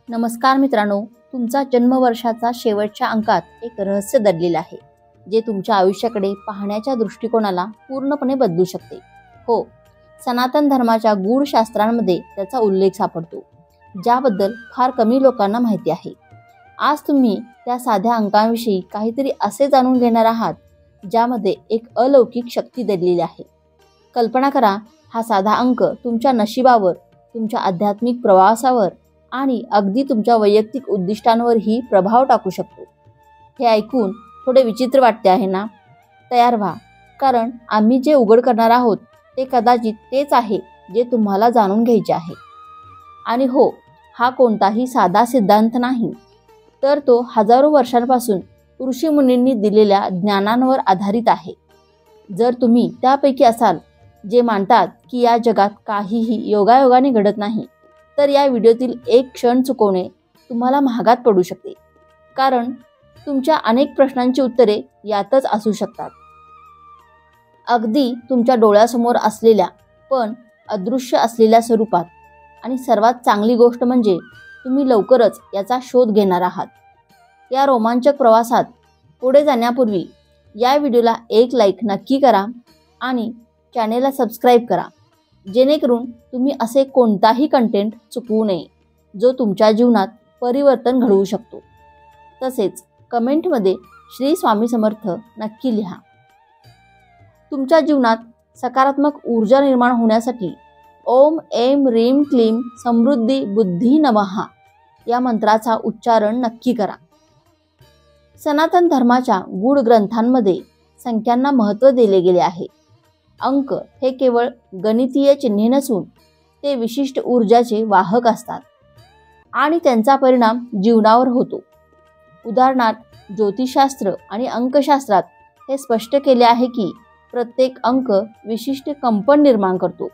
नमस्कार मित्रांनो, तुमचा जन्मवर्षाचा शेवटच्या अंकात एक रहस्य दडलेलं आहे, जे तुमच्या आयुष्याकडे पाहण्याच्या दृष्टिकोनाला पूर्णपणे बदलू शकते. हो, सनातन धर्माच्या गूढ शास्त्रांमध्ये त्याचा उल्लेख सापडतो, ज्याबद्दल फार कमी लोकांना माहिती आहे. आज तुम्ही त्या साध्या अंकांविषयी काहीतरी असे जाणून घेणार आहात, ज्यामध्ये एक अलौकिक शक्ती दडलेली आहे. कल्पना करा, हा साधा अंक तुमच्या नशिबावर, तुमच्या आध्यात्मिक प्रवासावर आणि अगदी तुमच्या वैयक्तिक उद्दिष्टांवरही प्रभाव टाकू शकतो. हे ऐकून थोडे विचित्र वाटते आहे ना? तयार व्हा, कारण आम्ही जे उघड करणार आहोत ते कदाचित तेच आहे जे तुम्हाला जाणून घ्यायचे आहे. आणि हो, हा कोणताही साधा सिद्धांत नाही, तर तो हजारो वर्षांपासून ऋषीमुनींनी दिलेल्या ज्ञानांवर आधारित आहे. जर तुम्ही त्यापैकी असाल जे मानतात की या जगात काहीही योगायोगाने घडत नाही, तर या व्हिडिओतील एक क्षण चुकवणे तुम्हाला महागात पडू शकते, कारण तुमच्या अनेक प्रश्नांची उत्तरे यातच असू शकतात. अगदी तुमच्या डोळ्यासमोर असलेल्या पण अदृश्य असलेल्या स्वरूपात. आणि सर्वात चांगली गोष्ट म्हणजे तुम्ही लवकरच याचा शोध घेणार आहात. या रोमांचक प्रवासात पुढे जाण्यापूर्वी या व्हिडिओला एक लाईक नक्की करा आणि चॅनेलला सबस्क्राईब करा, जेणेकरून तुम्ही असे कोणताही कंटेंट चुकवू नये जो तुमच्या जीवनात परिवर्तन घडवू शकतो. तसेच कमेंटमध्ये श्री स्वामी समर्थ नक्की लिहा. तुमच्या जीवनात सकारात्मक ऊर्जा निर्माण होण्यासाठी ओम ऐं ह्रीं क्लीं समृद्धी बुद्धी नमः या मंत्राचा उच्चारण नक्की करा. सनातन धर्माच्या गूढ ग्रंथांमध्ये संख्यांना महत्त्व दिले गेले आहे. अंक हे केवळ गणितीय चिन्हे नसून ते विशिष्ट ऊर्जाचे वाहक असतात आणि त्यांचा परिणाम जीवनावर होतो. उदाहरणार्थ, ज्योतिषशास्त्र आणि अंकशास्त्रात हे स्पष्ट केले आहे की प्रत्येक अंक विशिष्ट कंपन निर्माण करतो,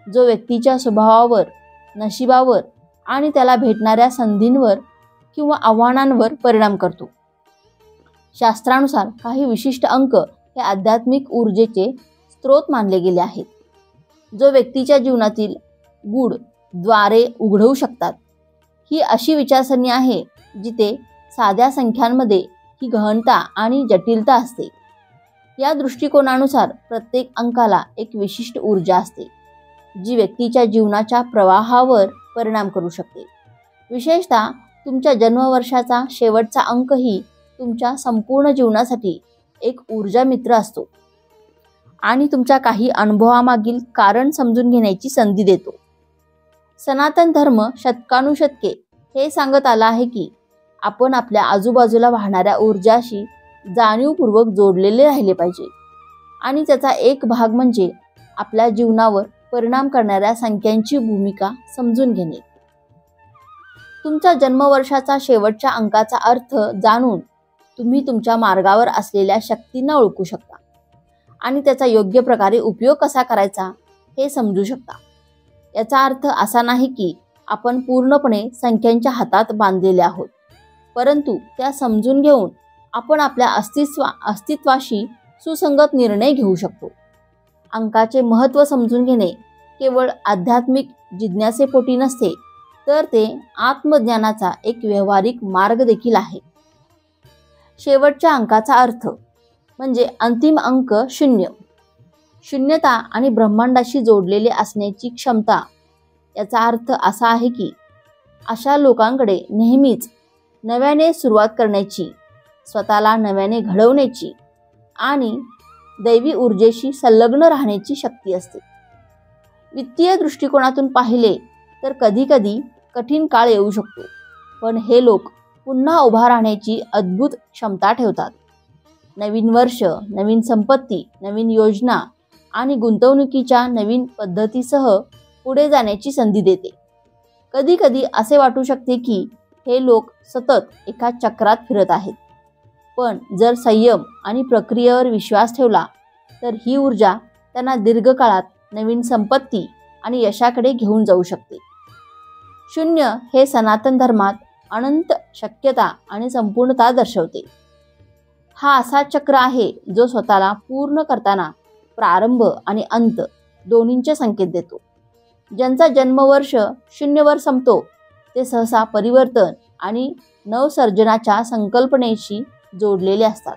जो व्यक्तीच्या स्वभावावर, नशिबावर आणि त्याला भेटणाऱ्या संधींवर किंवा आव्हानांवर परिणाम करतो. शास्त्रानुसार काही विशिष्ट अंक हे आध्यात्मिक ऊर्जेचे स्रोत मानले गेले आहेत, जो व्यक्तीच्या जीवनातील गूढ द्वारे उघडवू शकतात. ही अशी विचारसरणी आहे जिथे साध्या संख्यांमध्ये ही गहनता आणि जटिलता असते. या दृष्टिकोनानुसार प्रत्येक अंकाला एक विशिष्ट ऊर्जा असते, जी व्यक्तीच्या जीवनाच्या प्रवाहावर परिणाम करू शकते. विशेषतः तुमच्या जन्मवर्षाचा शेवटचा अंकही तुमच्या संपूर्ण जीवनासाठी एक ऊर्जा मित्र असतो आणि तुमच्या काही अनुभवामागील कारण समजून घेण्याची संधी देतो. सनातन धर्म शतकानुशतके हे सांगत आला आहे की आपण आपल्या आजूबाजूला वाहणाऱ्या ऊर्जाशी जाणीवपूर्वक जोडलेले राहिले पाहिजे, आणि त्याचा एक भाग म्हणजे आपल्या जीवनावर परिणाम करणाऱ्या संख्यांची भूमिका समजून घेणे. तुमच्या जन्मवर्षाचा शेवटच्या अंकाचा अर्थ जाणून तुम्ही तुमच्या मार्गावर असलेल्या शक्तींना ओळखू शकता आणि त्याचा योग्य प्रकारे उपयोग कसा करायचा हे समजू शकता. याचा अर्थ असा नाही की आपण पूर्णपणे संख्यांच्या हातात बांधलेले आहोत, परंतु त्या समजून घेऊन आपण आपल्या अस्तित्वाशी सुसंगत निर्णय घेऊ शकतो. अंकाचे महत्त्व समजून घेणे केवळ आध्यात्मिक जिज्ञासेपोटी नसते, तर ते आत्मज्ञानाचा एक व्यावहारिक मार्ग देखील आहे. शेवटच्या अंकाचा अर्थ म्हणजे अंतिम अंक 0, शून्यता आणि ब्रह्मांडाशी जोडलेले असण्याची क्षमता. याचा अर्थ असा आहे की अशा लोकांकडे नेहमीच नव्याने सुरुवात करण्याची, स्वतःला नव्याने घडवण्याची आणि दैवी ऊर्जेशी संलग्न राहण्याची शक्ती असते. वित्तीय दृष्टिकोनातून पाहिले तर कधीकधी कठीण काळ येऊ शकतो, पण हे लोक पुन्हा उभा राहण्याची अद्भुत क्षमता ठेवतात. नवीन वर्ष, नवीन संपत्ती, नवीन योजना आणि गुंतवणुकीच्या नवीन पद्धतीसह पुढे जाण्याची संधी देते. कधीकधी असे वाटू शकते की हे लोक सतत एका चक्रात फिरत आहेत, पण जर संयम आणि प्रक्रियेवर विश्वास ठेवला तर ही ऊर्जा त्यांना दीर्घकाळात नवीन संपत्ती आणि यशाकडे घेऊन जाऊ शकते. 0 हे सनातन धर्मात अनंत शक्यता आणि संपूर्णता दर्शवते. हा असा चक्र आहे जो स्वतःला पूर्ण करताना प्रारंभ आणि अंत दोन्हींचे संकेत देतो. ज्यांचा जन्मवर्ष 0 वर संपतो ते सहसा परिवर्तन आणि नवसर्जनाच्या संकल्पनेशी जोडलेले असतात.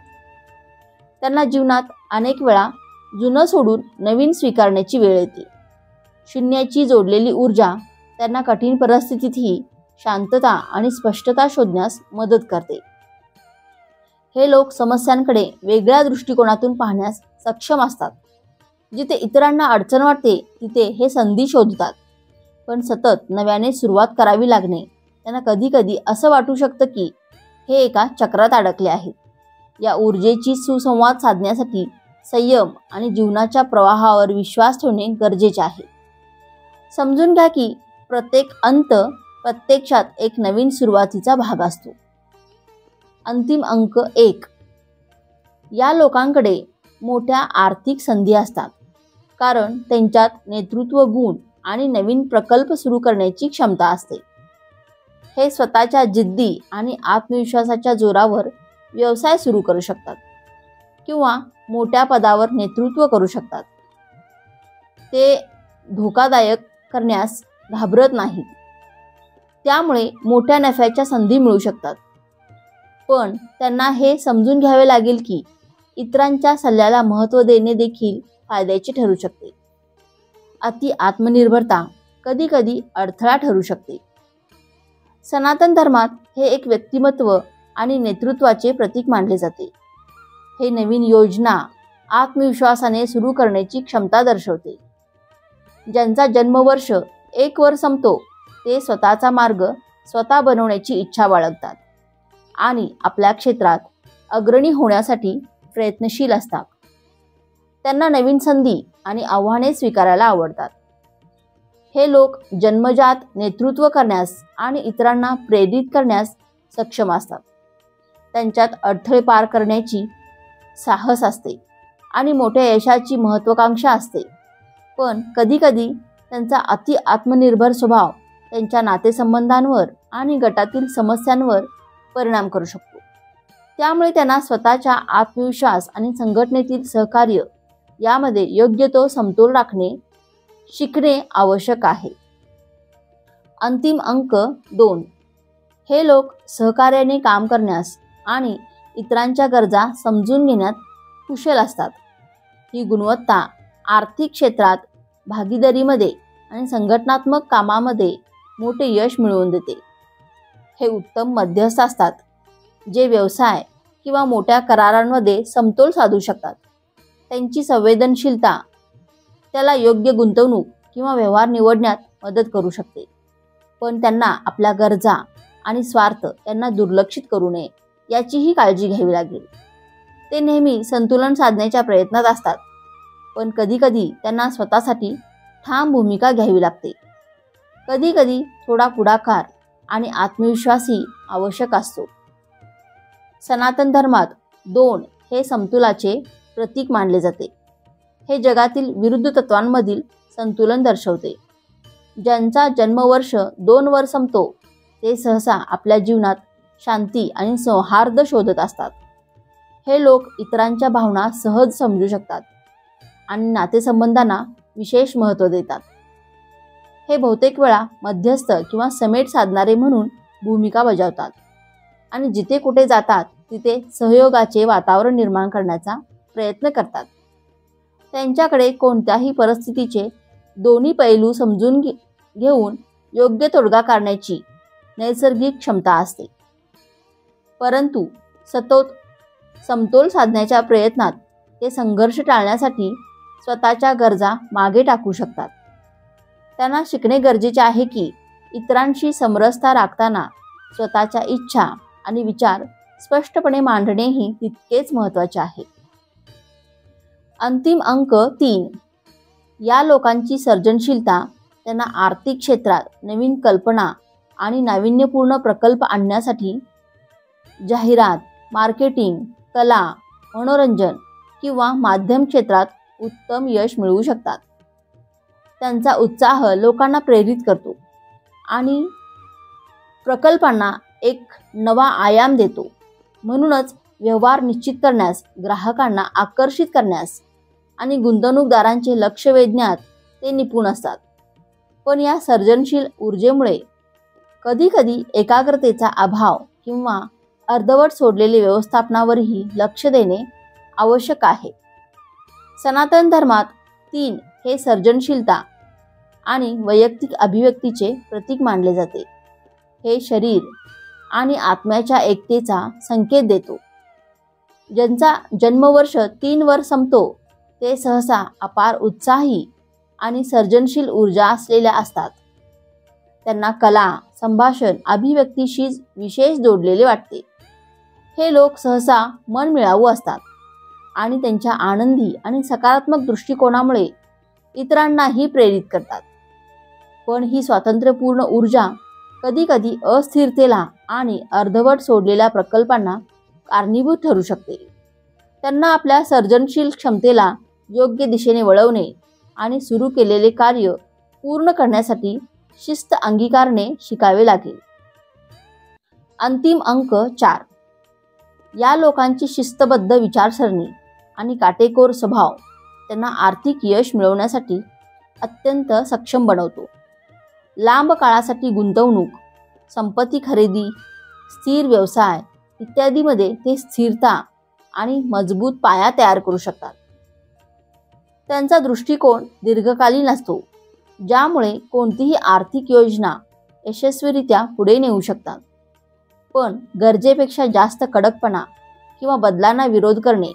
त्यांना जीवनात अनेक वेळा जुनं सोडून नवीन स्वीकारण्याची वेळ येते. शून्याची जोडलेली ऊर्जा त्यांना कठीण परिस्थितीतही शांतता आणि स्पष्टता शोधण्यास मदत करते. हे लोक समस्यांकडे वेगळ्या दृष्टिकोनातून पाहण्यास सक्षम असतात. जिथे इतरांना अडचण वाटते तिथे हे संधी शोधतात. पण सतत नव्याने सुरुवात करावी लागणे त्यांना कधी कधी असं वाटू शकतं की हे एका चक्रात अडकले आहेत. या ऊर्जेची सुसंवाद साधण्यासाठी संयम आणि जीवनाच्या प्रवाहावर विश्वास ठेवणे गरजेचे आहे. समजून घ्या की प्रत्येक अंत प्रत्यक्षात एक नवीन सुरुवातीचा भाग असतो. अंतिम अंक 1. या लोकांकडे मोठ्या आर्थिक संधी असतात, कारण त्यांच्यात नेतृत्व गुण आणि नवीन प्रकल्प सुरू करण्याची क्षमता असते. हे स्वतःच्या जिद्दी आणि आत्मविश्वासाच्या जोरावर व्यवसाय सुरू करू शकतात किंवा मोठ्या पदावर नेतृत्व करू शकतात. ते धोकादायक करण्यास घाबरत नाहीत. त्यामुळे मोठ्या नफ्याच्या संधी मिळू शकतात. पण त्यांना हे समजून घ्यावे लागेल की इतरांच्या सल्ल्याला महत्त्व देणे देखील फायद्याचे ठरू शकते. अति आत्मनिर्भरता कधी कधी अडथळा ठरू शकते. सनातन धर्मात हे एक व्यक्तिमत्व आणि नेतृत्वाचे प्रतीक मानले जाते. हे नवीन योजना आत्मविश्वासाने सुरू करण्याची क्षमता दर्शवते. ज्यांचा जन्मवर्ष 1 वर संपतो ते स्वतःचा मार्ग स्वतः बनवण्याची इच्छा बाळगतात आणि आपल्या क्षेत्रात अग्रणी होण्यासाठी प्रयत्नशील असतात. त्यांना नवीन संधी आणि आव्हाने स्वीकारायला आवडतात. हे लोक जन्मजात नेतृत्व करण्यास आणि इतरांना प्रेरित करण्यास सक्षम असतात. त्यांच्यात अडथळे पार करण्याची साहस असते आणि मोठ्या यशाची महत्त्वाकांक्षा असते. पण कधीकधी त्यांचा अति आत्मनिर्भर स्वभाव त्यांच्या नातेसंबंधांवर आणि गटातील समस्यांवर परिणाम करू शकतो. त्यामुळे त्यांना स्वतःच्या आत्मविश्वास आणि संघटनेतील सहकार्य यामध्ये योग्य तो समतोल राखणे शिकणे आवश्यक आहे. अंतिम अंक 2. हे लोक सहकार्याने काम करण्यास आणि इतरांच्या गरजा समजून घेण्यात कुशल असतात. ही गुणवत्ता आर्थिक क्षेत्रात, भागीदारीमध्ये आणि संघटनात्मक कामामध्ये मोठे यश मिळवून देते. हे उत्तम मध्यस्थ असतात, जे व्यवसाय किंवा मोठ्या करारांमध्ये समतोल साधू शकतात. त्यांची संवेदनशीलता त्याला योग्य गुंतवणूक किंवा व्यवहार निवडण्यात मदत करू शकते. पण त्यांना आपल्या गरजा आणि स्वार्थ यांना दुर्लक्षित करू नये याचीही काळजी घ्यावी लागेल. ते नेहमी संतुलन साधण्याच्या प्रयत्नात असतात, पण कधीकधी त्यांना स्वतःसाठी ठाम भूमिका घ्यावी लागते. कधीकधी थोडा पुढाकार आणि आत्मविश्वासही आवश्यक असतो. सनातन धर्मात 2 हे समतोलाचे प्रतीक मानले जाते. हे जगातील विरुद्ध तत्वांमधील संतुलन दर्शवते. ज्यांचा जन्मवर्ष 2 वर संपतो ते सहसा आपल्या जीवनात शांती आणि सौहार्द शोधत असतात. हे लोक इतरांच्या भावना सहज समजू शकतात आणि नातेसंबंधांना विशेष महत्त्व देतात. हे बहुतेक वेळा मध्यस्थ किंवा समेट साधणारे म्हणून भूमिका बजावतात आणि जिथे कुठे जातात तिथे सहयोगाचे वातावरण निर्माण करण्याचा प्रयत्न करतात. त्यांच्याकडे कोणत्याही परिस्थितीचे दोन्ही पैलू समजून घेऊन योग्य तोडगा काढण्याची नैसर्गिक क्षमता असते. परंतु सतत समतोल साधण्याच्या प्रयत्नात ते संघर्ष टाळण्यासाठी स्वतःच्या गरजा मागे टाकू शकतात. त्यांना शिकणे गरजेचे आहे की इतरांशी समरसता राखताना स्वतःच्या इच्छा आणि विचार स्पष्टपणे मांडणेही तितकेच महत्त्वाचे आहे. अंतिम अंक 3. या लोकांची सर्जनशीलता त्यांना आर्थिक क्षेत्रात नवीन कल्पना आणि नाविन्यपूर्ण प्रकल्प आणण्यासाठी जाहिरात, मार्केटिंग, कला, मनोरंजन किंवा माध्यम क्षेत्रात उत्तम यश मिळवू शकतात. त्यांचा उत्साह लोकांना प्रेरित करतो आणि प्रकल्पांना एक नवा आयाम देतो. म्हणूनच व्यवहार निश्चित करण्यास, ग्राहकांना आकर्षित करण्यास आणि गुंतवणूकदारांचे लक्ष वेधण्यात ते निपुण असतात. पण या सर्जनशील ऊर्जेमुळे कधीकधी एकाग्रतेचा अभाव किंवा अर्धवट सोडलेले व्यवस्थापनावरही लक्ष देणे आवश्यक आहे. सनातन धर्मात 3 हे सर्जनशीलता आणि वैयक्तिक अभिव्यक्तीचे प्रतीक मानले जाते. हे शरीर आणि आत्म्याच्या एकतेचा संकेत देतो. ज्यांचा जन्मवर्ष 3 वर संपतो ते सहसा अपार उत्साही आणि सर्जनशील ऊर्जा असलेल्या असतात. त्यांना कला, संभाषण, अभिव्यक्तीशी विशेष जोडलेले वाटते. हे लोक सहसा मनमिळावू असतात आणि त्यांच्या आनंदी आणि सकारात्मक दृष्टिकोनामुळे इतरांनाही प्रेरित करतात. पण ही स्वातंत्र्यपूर्ण ऊर्जा कधीकधी अस्थिरतेला आणि अर्धवट सोडलेल्या प्रकल्पांना कारणीभूत ठरू शकते. त्यांना आपल्या सर्जनशील क्षमतेला योग्य दिशेने वळवणे आणि सुरू केलेले कार्य पूर्ण करण्यासाठी शिस्त अंगीकारणे शिकावे लागेल. अंतिम अंक 4. या लोकांची शिस्तबद्ध विचारसरणी आणि काटेकोर स्वभाव त्यांना आर्थिक यश मिळवण्यासाठी अत्यंत सक्षम बनवतो. लांब काळासाठी गुंतवणूक, संपत्ती खरेदी, स्थिर व्यवसाय इत्यादीमध्ये ते स्थिरता आणि मजबूत पाया तयार करू शकतात. त्यांचा दृष्टिकोन दीर्घकालीन असतो, ज्यामुळे कोणतीही आर्थिक योजना यशस्वीरित्या पुढे नेऊ शकतात. पण गरजेपेक्षा जास्त कडकपणा किंवा बदलांना विरोध करणे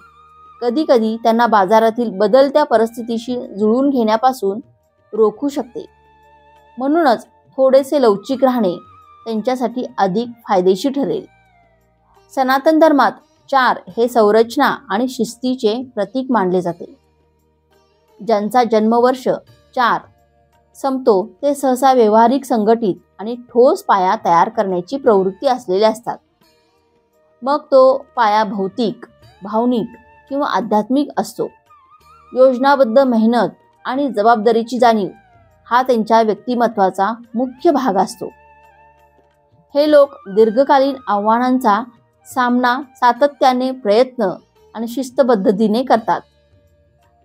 कधीकधी त्यांना बाजारातील बदलत्या परिस्थितीशी जुळवून घेण्यापासून रोखू शकते. म्हणूनच थोडेसे लवचिक राहणे त्यांच्यासाठी अधिक फायदेशीर ठरेल. सनातन धर्मात 4 हे संरचना आणि शिस्तीचे प्रतीक मानले जाते. ज्यांचा जन्मवर्ष 4 संपतो ते सहसा व्यावहारिक, संघटित आणि ठोस पाया तयार करण्याची प्रवृत्ती असलेले असतात. मग तो पाया भौतिक, भावनिक किंवा आध्यात्मिक असतो. योजनाबद्ध मेहनत आणि जबाबदारीची जाणीव हा त्यांच्या व्यक्तिमत्वाचा मुख्य भाग असतो. हे लोक दीर्घकालीन आव्हानांचा सामना सातत्याने, प्रयत्न आणि शिस्तबद्धतेने करतात.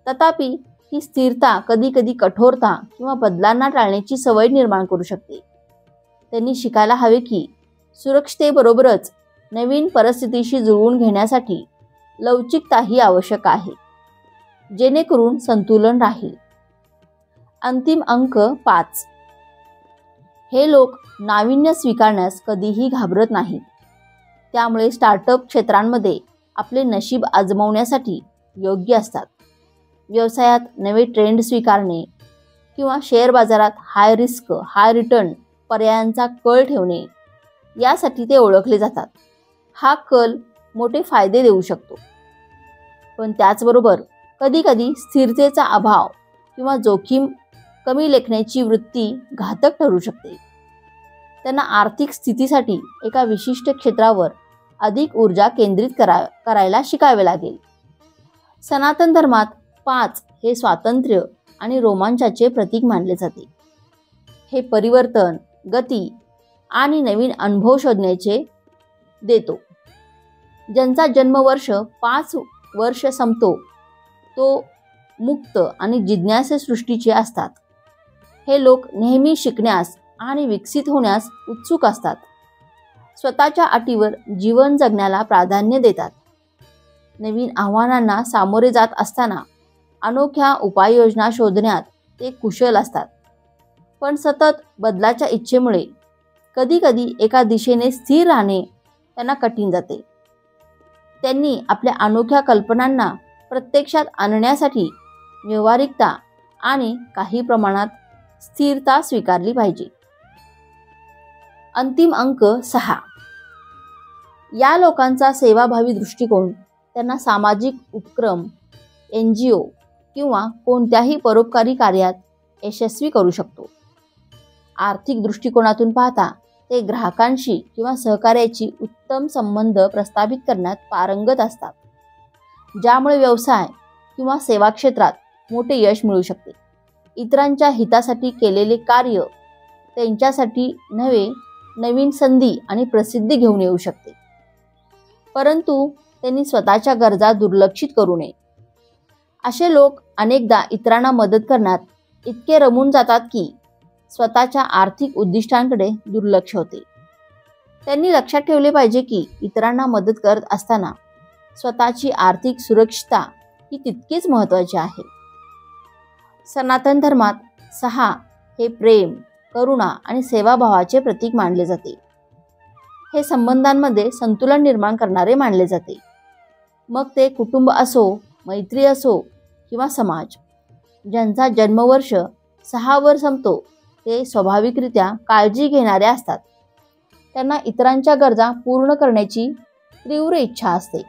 तथापि ही स्थिरता कधीकधी कठोरता किंवा बदलांना टाळण्याची सवय निर्माण करू शकते. त्यांनी शिकायला हवे की सुरक्षिततेबरोबरच नवीन परिस्थितीशी जुळवून घेण्यासाठी लवचिकताही आवश्यक आहे, जेणेकरून संतुलन राहील. अंतिम अंक 5. हे लोक नाविन्य स्वीकारण्यास कधीही घाबरत नाहीत. त्यामुळे स्टार्टअप क्षेत्रांमध्ये आपले नशीब आजमावण्यासाठी योग्य असतात. व्यवसायात नवे ट्रेंड स्वीकारणे किंवा शेअर बाजारात हाय रिस्क हाय रिटर्न पर्यायांचा कल ठेवणे यासाठी ते ओळखले जातात. हा कल मोठे फायदे देऊ शकतो, पण त्याचबरोबर कधीकधी स्थिरतेचा अभाव किंवा जोखीम कमी लेखण्याची वृत्ती घातक ठरू शकते. त्यांना आर्थिक स्थितीसाठी एका विशिष्ट क्षेत्रावर अधिक ऊर्जा केंद्रित करायला शिकावे लागेल. सनातन धर्मात 5 हे स्वातंत्र्य आणि रोमांचाचे प्रतीक मानले जाते. हे परिवर्तन, गती आणि नवीन अनुभव शोधण्याचे देतो. ज्यांचा जन्मवर्ष 5 वर्ष संपतो तो मुक्त आणि जिज्ञासे सृष्टीचे असतात. हे लोक नेहमी शिकण्यास आणि विकसित होण्यास उत्सुक असतात. स्वतःच्या अटीवर जीवन जगण्याला प्राधान्य देतात. नवीन आव्हानांना सामोरे जात असताना अनोख्या उपाययोजना शोधण्यात ते कुशल असतात. पण सतत बदलाच्या इच्छेमुळे कधीकधी एका दिशेने स्थिर राहणे त्यांना कठीण जाते. त्यांनी आपल्या अनोख्या कल्पनांना प्रत्यक्षात आणण्यासाठी व्यावहारिकता आणि काही प्रमाणात स्थिरता स्वीकारली पाहिजे. अंतिम अंक 6. या लोकांचा सेवाभावी दृष्टिकोन त्यांना सामाजिक उपक्रम, NGO किंवा कोणत्याही परोपकारी कार्यात यशस्वी करू शकतो. आर्थिक दृष्टिकोनातून पाहता ते ग्राहकांशी किंवा सहकार्याची उत्तम संबंध प्रस्थापित करण्यात पारंगत असतात, ज्यामुळे व्यवसाय किंवा सेवा क्षेत्रात मोठे यश मिळू शकते. इतरांच्या हितासाठी केलेले कार्य त्यांच्यासाठी नवीन संधी आणि प्रसिद्धी घेऊन येऊ शकते. परंतु त्यांनी स्वतःच्या गरजा दुर्लक्षित करू नये. असे लोक अनेकदा इतरांना मदत करण्यात इतके रमून जातात की स्वतःच्या आर्थिक उद्दिष्टांकडे दुर्लक्ष होते. त्यांनी लक्षात ठेवले पाहिजे की इतरांना मदत करत असताना स्वतःची आर्थिक सुरक्षितता ही तितकीच महत्त्वाची आहे. सनातन धर्मात 6 हे प्रेम, करुणा आणि सेवाभावाचे प्रतीक मानले जाते. हे संबंधांमध्ये संतुलन निर्माण करणारे मानले जाते. मग ते कुटुंब असो, मैत्री असो किंवा समाज. ज्यांचा जन्मवर्ष 6 वर संपतो ते स्वाभाविकरित्या काळजी घेणारे असतात. त्यांना इतरांच्या गरजा पूर्ण करण्याची तीव्र इच्छा असते.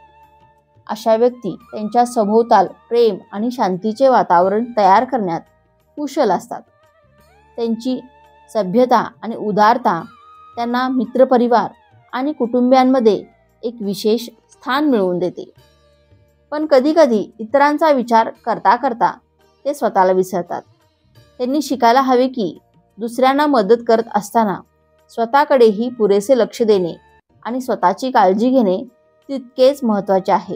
अशा व्यक्ती त्यांच्या सभोवताल प्रेम आणि शांतीचे वातावरण तयार करण्यात कुशल असतात. त्यांची सभ्यता आणि उदारता त्यांना मित्रपरिवार आणि कुटुंबियांमध्ये एक विशेष स्थान मिळवून देते. पण कधीकधी इतरांचा विचार करता करता ते स्वतःला विसरतात. त्यांनी शिकायला हवे की दुसऱ्यांना मदत करत असताना स्वतःकडेही पुरेसे लक्ष देणे आणि स्वतःची काळजी घेणे तितकेच महत्त्वाचे आहे.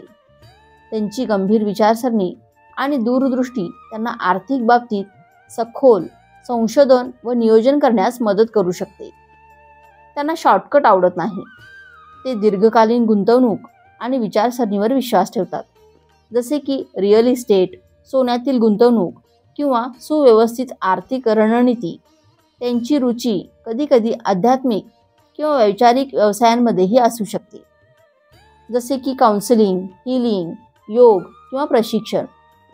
त्यांची गंभीर विचारसरणी आणि दूरदृष्टी त्यांना आर्थिक बाबतीत सखोल संशोधन व नियोजन करण्यास मदत करू शकते. त्यांना शॉर्टकट आवडत नाही. ते दीर्घकालीन गुंतवणूक आणि विचारसरणीवर विश्वास ठेवतात, जसे की रिअल इस्टेट, सोन्यातील गुंतवणूक किंवा सुव्यवस्थित आर्थिक रणनीती. त्यांची रुची कधीकधी आध्यात्मिक किंवा वैचारिक व्यवसायांमध्येही असू शकते, जसे की काउन्सिलिंग, हीलिंग, योग किंवा प्रशिक्षण,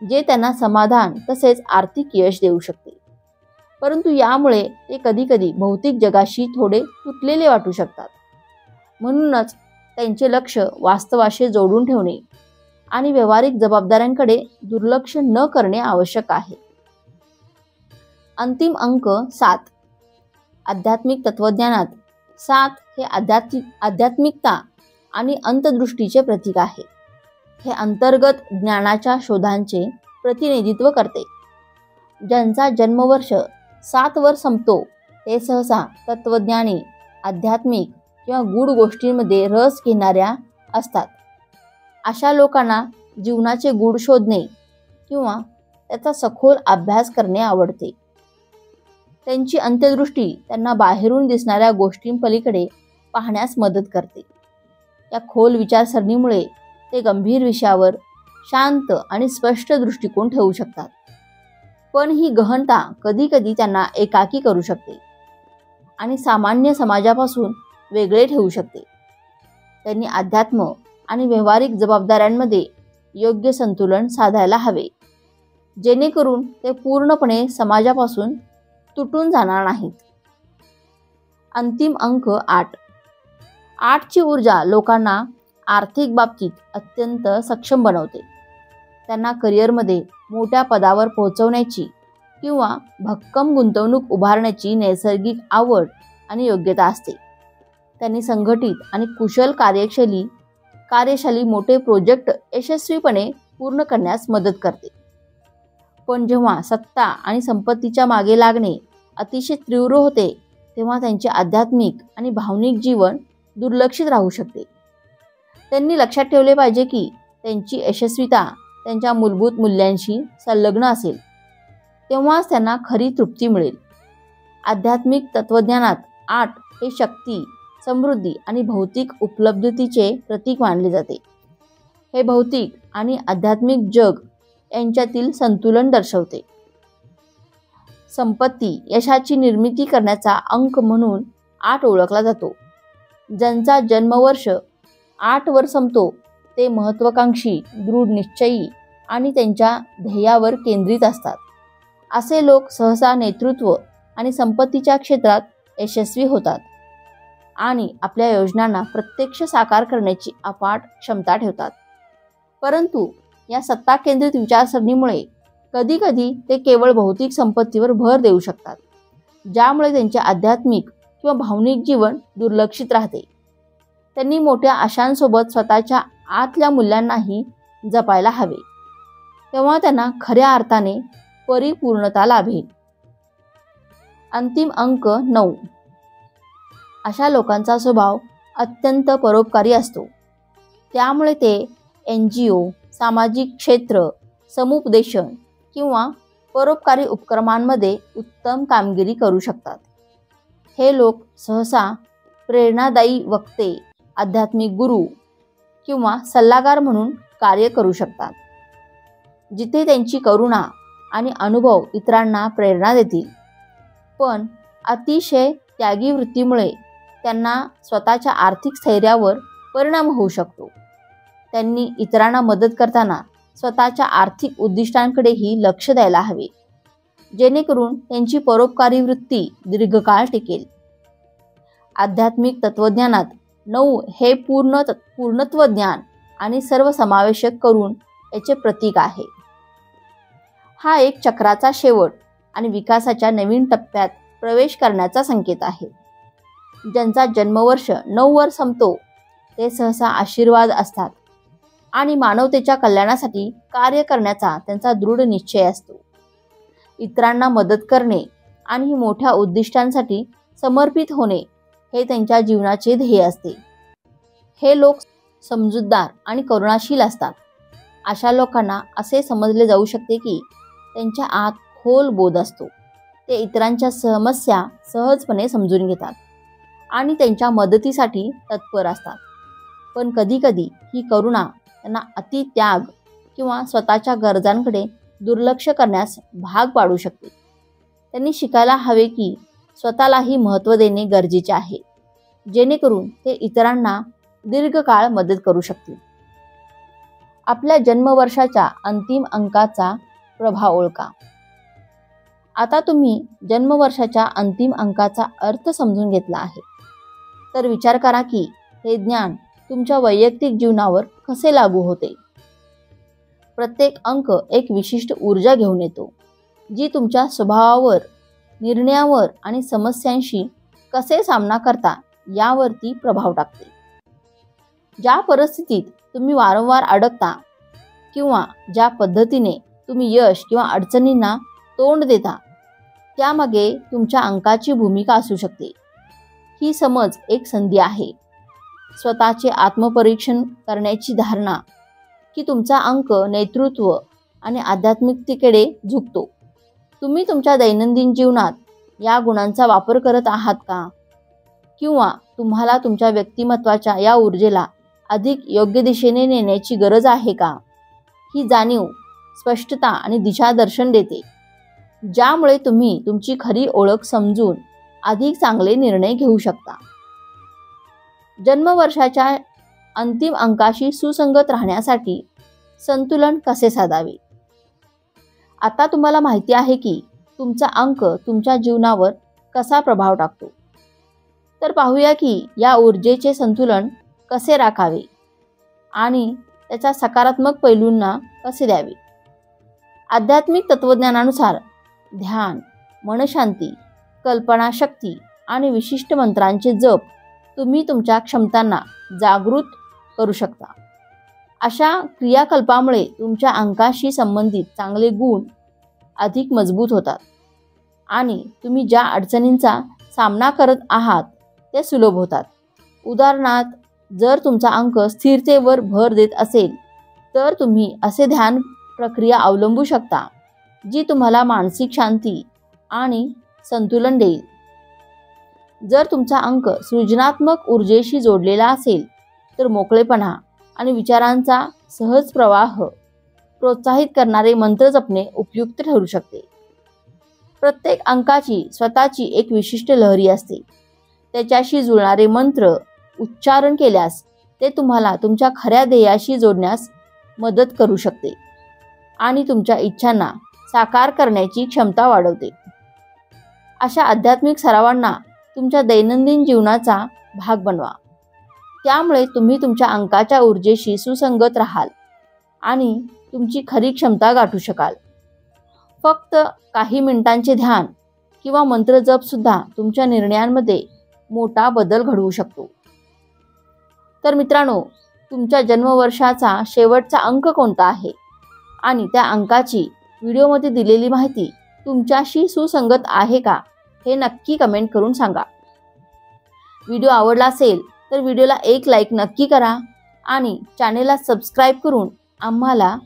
जे त्यांना समाधान तसेच आर्थिक यश देऊ शकते. परंतु यामुळे ते कधीकधी भौतिक जगाशी थोडे तुटलेले वाटू शकतात. म्हणूनच त्यांचे लक्ष वास्तवाशी जोडून ठेवणे आणि व्यावहारिक जबाबदाऱ्यांकडे दुर्लक्ष न करणे आवश्यक आहे. अंतिम अंक 7. आध्यात्मिक तत्वज्ञानात 7 हे आध्यात्मिकता आणि अंतर्दृष्टीचे प्रतीक आहे. हे अंतर्गत ज्ञानाच्या शोधांचे प्रतिनिधित्व करते. ज्यांचा जन्मवर्ष 7 वर संपतो ते सहसा तत्वज्ञानी, आध्यात्मिक किंवा गूढ गोष्टींमध्ये रस घेणाऱ्या असतात. अशा लोकांना जीवनाचे गूढ शोधणे किंवा त्याचा सखोल अभ्यास करणे आवडते. त्यांची अंतर्दृष्टी त्यांना बाहेरून दिसणाऱ्या गोष्टींपलीकडे पाहण्यास मदत करते. या खोल विचारसरणीमुळे ते गंभीर विषयावर शांत आणि स्पष्ट दृष्टिकोन ठेवू शकतात. पण ही गहनता कधीकधी त्यांना एकाकी करू शकते आणि सामान्य समाजापासून वेगळे ठेवू शकते. त्यांनी अध्यात्म आणि व्यावहारिक जबाबदाऱ्यांमध्ये योग्य संतुलन साधायला हवे, जेणेकरून ते पूर्णपणे समाजापासून तुटून जाणार नाहीत. अंतिम अंक 8. 8 ची ऊर्जा लोकांना आर्थिक बाबतीत अत्यंत सक्षम बनवते. त्यांना करिअरमध्ये मोठ्या पदावर पोहोचवण्याची किंवा भक्कम गुंतवणूक उभारण्याची नैसर्गिक आवड आणि योग्यता असते. त्यांनी संघटित आणि कुशल कार्यशाली मोठे प्रोजेक्ट यशस्वीपणे पूर्ण करण्यास मदत करते. पण जेव्हा सत्ता आणि संपत्तीच्या मागे लागणे अतिशय तीव्र होते तेव्हा त्यांचे आध्यात्मिक आणि भावनिक जीवन दुर्लक्षित राहू शकते. त्यांनी लक्षात ठेवले पाहिजे की त्यांची यशस्वीता त्यांच्या मूलभूत मूल्यांशी संलग्न असेल, तेव्हाच त्यांना खरी तृप्ती मिळेल. आध्यात्मिक तत्वज्ञानात 8 हे शक्ती, समृद्धी आणि भौतिक उपलब्धतेचे प्रतीक मानले जाते. हे भौतिक आणि आध्यात्मिक जग यांच्यातील संतुलन दर्शवते. संपत्ती, यशाची निर्मिती करण्याचा अंक म्हणून 8 ओळखला जातो. ज्यांचा जन्मवर्ष 8 वर संपतो ते महत्त्वाकांक्षी, दृढ निश्चयी आणि त्यांच्या ध्येयावर केंद्रित असतात. असे लोक सहसा नेतृत्व आणि संपत्तीच्या क्षेत्रात यशस्वी होतात आणि आपल्या योजनांना प्रत्यक्ष साकार करण्याची अफाट क्षमता ठेवतात. परंतु या सत्ता केंद्रित विचारसरणीमुळे कधीकधी ते केवळ भौतिक संपत्तीवर भर देऊ शकतात, ज्यामुळे त्यांचे आध्यात्मिक किंवा भावनिक जीवन दुर्लक्षित राहते. त्यांनी मोठ्या आशांसोबत स्वतःच्या आतल्या मूल्यांनाही जपायला हवे, तेव्हा त्यांना खऱ्या अर्थाने परिपूर्णता लाभेल. अंतिम अंक 9. अशा लोकांचा स्वभाव अत्यंत परोपकारी असतो. त्यामुळे ते NGO, सामाजिक क्षेत्र, समुपदेशन किंवा परोपकारी उपक्रमांमध्ये उत्तम कामगिरी करू शकतात. हे लोक सहसा प्रेरणादायी वक्ते, आध्यात्मिक गुरु किंवा सल्लागार म्हणून कार्य करू शकतात, जिथे त्यांची करुणा आणि अनुभव इतरांना प्रेरणा देतील. पण अतिशय त्यागी वृत्तीमुळे त्यांना स्वतःच्या आर्थिक स्थैर्यावर परिणाम होऊ शकतो. त्यांनी इतरांना मदत करताना स्वतःच्या आर्थिक उद्दिष्टांकडेही लक्ष द्यायला हवे, जेणेकरून त्यांची परोपकारी वृत्ती दीर्घकाळ टिकेल. आध्यात्मिक तत्वज्ञानात 9 हे पूर्णत्व ज्ञान आणि सर्वसमावेशक करून याचे प्रतीक आहे. हा एक चक्राचा शेवट आणि विकासाच्या नवीन टप्प्यात प्रवेश करण्याचा संकेत आहे. ज्यांचा जन्मवर्ष 9 वर संपतो ते सहसा आशीर्वाद असतात आणि मानवतेच्या कल्याणासाठी कार्य करण्याचा त्यांचा दृढ निश्चय असतो. इतरांना मदत करणे आणि मोठ्या उद्दिष्टांसाठी समर्पित होणे हे त्यांच्या जीवनाचे ध्येय असते. हे लोक समजूतदार आणि करुणाशील असतात. अशा लोकांना असे समजले जाऊ शकते की त्यांच्या आत खोल बोध असतो. ते इतरांच्या समस्या सहजपणे समजून घेतात आणि त्यांच्या मदतीसाठी तत्पर असतात. पण कधीकधी ही करुणा त्यांना अतित्याग किंवा स्वतःच्या गरजांकडे दुर्लक्ष करण्यास भाग पाडू शकते. त्यांनी शिकायला हवे की स्वतःलाही महत्त्व देणे गरजेचे आहे, जेणेकरून ते इतरांना दीर्घकाळ मदत करू शकतील. आपल्या जन्मवर्षाच्या अंतिम अंकाचा प्रभाव ओळखा. आता तुम्ही जन्मवर्षाच्या अंतिम अंकाचा अर्थ समजून घेतला आहे, तर विचार करा की हे ज्ञान तुमच्या वैयक्तिक जीवनावर कसे लागू होते. प्रत्येक अंक एक विशिष्ट ऊर्जा घेऊन येतो, जी तुमच्या स्वभावावर, निर्णयावर आणि समस्यांशी कसे सामना करता यावरती प्रभाव टाकते. ज्या परिस्थितीत तुम्ही वारंवार अडकता किंवा ज्या पद्धतीने तुम्ही यश किंवा अडचणींना तोंड देता, त्यामागे तुमच्या अंकाची भूमिका असू शकते. ही समज एक संधी आहे. स्वतःचे आत्मपरीक्षण करण्याची धारणा की तुमचा अंक नेतृत्व आणि आध्यात्मिकतेकडे झुकतो. तुम्ही तुमच्या दैनंदिन जीवनात या गुणांचा वापर करत आहात का? किंवा तुम्हाला तुमच्या व्यक्तिमत्वाच्या या ऊर्जेला अधिक योग्य दिशेने नेण्याची गरज आहे का? ही जाणीव स्पष्टता आणि दिशादर्शन देते, ज्यामुळे तुम्ही तुमची खरी ओळख समजून अधिक चांगले निर्णय घेऊ शकता. जन्मवर्षाच्या अंतिम अंकाशी सुसंगत राहण्यासाठी संतुलन कसे साधावे. आता तुम्हाला माहिती आहे की तुमचा अंक तुमच्या जीवनावर कसा प्रभाव टाकतो. तर पाहूया की या ऊर्जेचे संतुलन कसे राखावे आणि त्याच्या सकारात्मक पैलूंना कसे द्यावे. आध्यात्मिक तत्वज्ञानानुसार ध्यान, मनशांती, कल्पनाशक्ती आणि विशिष्ट मंत्रांचे जप तुम्ही तुमच्या क्षमतांना जागृत करू शकता. अशा क्रियाकल्पामुळे तुमच्या अंकाशी संबंधित चांगले गुण अधिक मजबूत होतात आणि तुम्ही ज्या अडचणींचा सामना करत आहात ते सुलभ होतात. उदाहरणार्थ, जर तुमचा अंक स्थिरतेवर भर देत असेल तर तुम्ही असे ध्यान प्रक्रिया अवलंबू शकता जी तुम्हाला मानसिक शांती आणि संतुलन देईल. जर तुमचा अंक सृजनात्मक ऊर्जेशी जोडलेला असेल तर मोकळेपणा आणि विचारांचा सहज प्रवाह प्रोत्साहित करणारे मंत्र जपणे उपयुक्त ठरू शकते. प्रत्येक अंकाची स्वतःची एक विशिष्ट लहरी असते. त्याच्याशी जुळणारे मंत्र उच्चारण केल्यास ते तुम्हाला तुमच्या खऱ्या ध्येयाशी जोडण्यास मदत करू शकते आणि तुमच्या इच्छांना साकार करण्याची क्षमता वाढवते. अशा आध्यात्मिक सरावांना तुमच्या दैनंदिन जीवनाचा भाग बनवा. त्यामुळे तुम्ही तुमच्या अंकाच्या ऊर्जेशी सुसंगत राहाल आणि तुमची खरी क्षमता गाठू शकाल. फक्त काही मिनिटांचे ध्यान किंवा मंत्र जप सुद्धा तुमच्या निर्णयांमध्ये मोठा बदल घडवू शकतो. तर मित्रांनो, तुमच्या जन्मवर्षाचा शेवटचा अंक कोणता आहे आणि त्या अंकाची व्हिडिओमध्ये दिलेली माहिती तुमच्याशी सुसंगत आहे का हे नक्की कमेंट करून सांगा. व्हिडिओ आवडला असेल तर व्हिडिओला एक लाईक नक्की करा आणि चॅनेलला सबस्क्राईब करून आम्हाला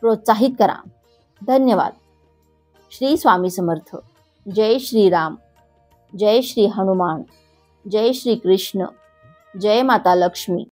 प्रोत्साहित करा. धन्यवाद. श्री स्वामी समर्थ. जय श्रीराम. जय श्री हनुमान. जय श्री कृष्ण. जय माता लक्ष्मी.